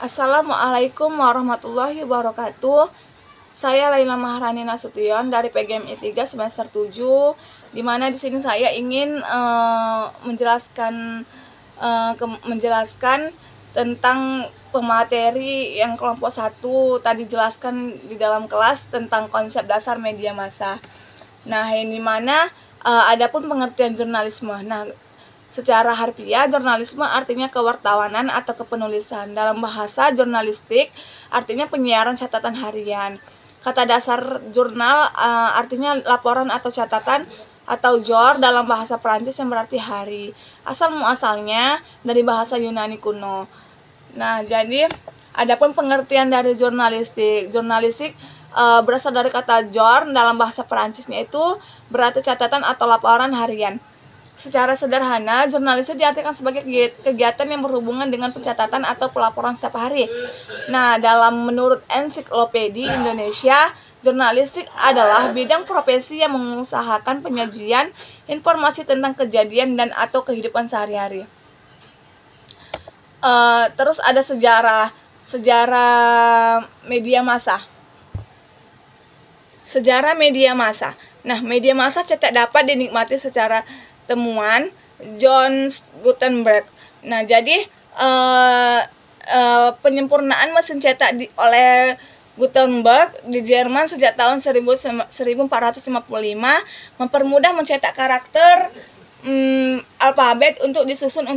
Assalamualaikum warahmatullahi wabarakatuh. Saya Laila Maharani Nasution dari PGMI 3 semester 7, di mana di sini saya ingin menjelaskan tentang pemateri yang kelompok 1 tadi jelaskan di dalam kelas tentang konsep dasar media massa. Nah, ini mana adapun pengertian jurnalisme. Nah, secara harfiah, jurnalisme artinya kewartawanan atau kepenulisan. Dalam bahasa jurnalistik, artinya penyiaran catatan harian. Kata dasar jurnal artinya laporan atau catatan atau jour dalam bahasa Prancis yang berarti hari. Asal muasalnya dari bahasa Yunani kuno. Nah, jadi adapun pengertian dari jurnalistik. Jurnalistik berasal dari kata jour dalam bahasa Prancisnya itu berarti catatan atau laporan harian. Secara sederhana, jurnalistik diartikan sebagai kegiatan yang berhubungan dengan pencatatan atau pelaporan setiap hari. Nah, menurut Ensiklopedia Indonesia, jurnalistik adalah bidang profesi yang mengusahakan penyajian informasi tentang kejadian dan atau kehidupan sehari-hari. Terus ada sejarah media massa. Sejarah media massa. Nah, media massa cetak dapat dinikmati secara temuan John Gutenberg. Nah, jadi penyempurnaan mesin cetak oleh Gutenberg di Jerman sejak tahun 1455 mempermudah mencetak karakter alfabet untuk disusun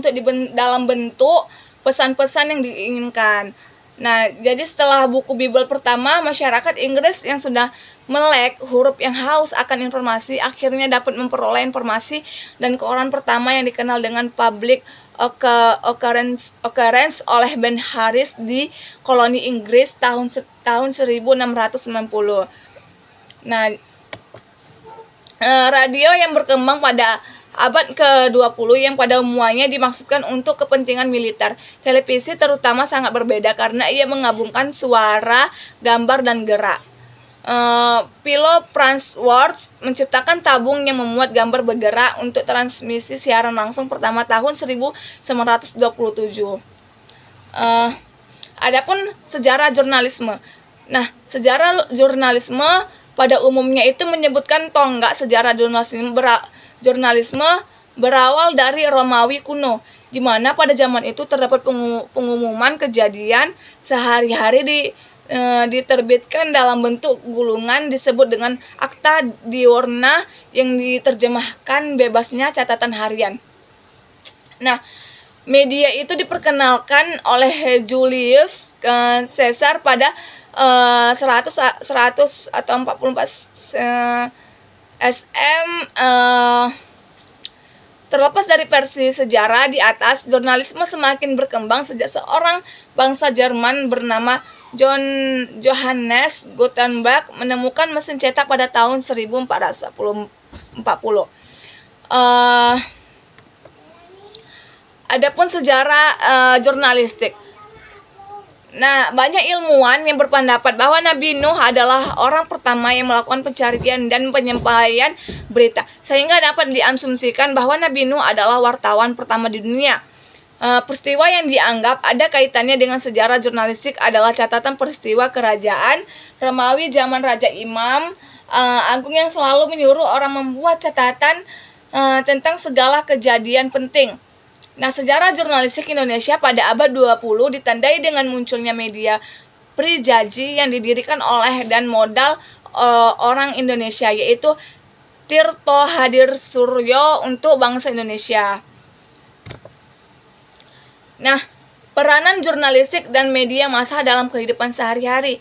dalam bentuk pesan-pesan yang diinginkan. Nah, jadi setelah buku Bible pertama, masyarakat Inggris yang sudah melek huruf yang haus akan informasi akhirnya dapat memperoleh informasi, dan koran pertama yang dikenal dengan Public Occurrence oleh Ben Harris di koloni Inggris tahun 1690. Nah, radio yang berkembang pada abad ke-20 yang pada umumnya dimaksudkan untuk kepentingan militer. Televisi terutama sangat berbeda karena ia menggabungkan suara, gambar, dan gerak. Philo Farnsworth menciptakan tabung yang memuat gambar bergerak untuk transmisi siaran langsung pertama tahun 1927. Adapun sejarah jurnalisme. Nah, sejarah jurnalisme pada umumnya itu menyebutkan tonggak sejarah jurnalisme berawal dari Romawi kuno, di mana pada zaman itu terdapat pengumuman kejadian sehari-hari diterbitkan dalam bentuk gulungan disebut dengan Acta Diurna yang diterjemahkan bebasnya catatan harian. Nah, media itu diperkenalkan oleh Julius Caesar pada 100 atau 44 SM. Terlepas dari versi sejarah di atas, jurnalisme semakin berkembang sejak seorang bangsa Jerman bernama Johannes Gutenberg menemukan mesin cetak pada tahun 1440. Adapun sejarah jurnalistik. Nah, banyak ilmuwan yang berpendapat bahwa Nabi Nuh adalah orang pertama yang melakukan pencarian dan penyampaian berita, sehingga dapat diasumsikan bahwa Nabi Nuh adalah wartawan pertama di dunia. Peristiwa yang dianggap ada kaitannya dengan sejarah jurnalistik adalah catatan peristiwa kerajaan Romawi zaman Raja Imam Agung yang selalu menyuruh orang membuat catatan tentang segala kejadian penting. Nah, sejarah jurnalistik Indonesia pada abad 20 ditandai dengan munculnya media prijaji yang didirikan oleh dan modal orang Indonesia, yaitu Tirto Hadirsuryo untuk bangsa Indonesia. Nah, peranan jurnalistik dan media massa dalam kehidupan sehari-hari.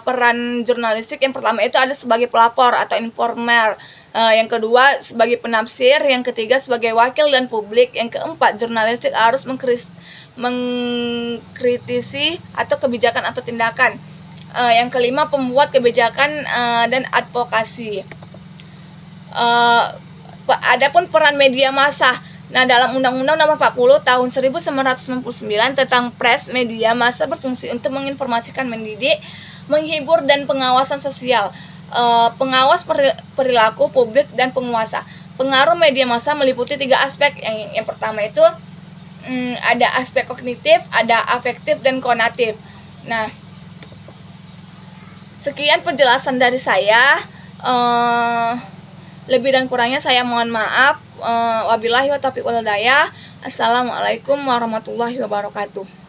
Peran jurnalistik yang pertama itu ada sebagai pelapor atau informer, yang kedua sebagai penafsir, yang ketiga sebagai wakil dan publik, yang keempat jurnalistik harus mengkritisi atau kebijakan atau tindakan, yang kelima pembuat kebijakan dan advokasi. Adapun peran media massa. Nah, dalam Undang-Undang Nomor 40 Tahun 1999 tentang Pers, media massa berfungsi untuk menginformasikan, mendidik, menghibur, dan pengawasan sosial, pengawas perilaku publik, dan penguasa. Pengaruh media massa meliputi 3 aspek. Yang pertama itu ada aspek kognitif, ada afektif, dan konatif. Nah, sekian penjelasan dari saya. Lebih dan kurangnya saya mohon maaf. Wabillahi wa taufiq wal hidayah. Assalamualaikum warahmatullahi wabarakatuh.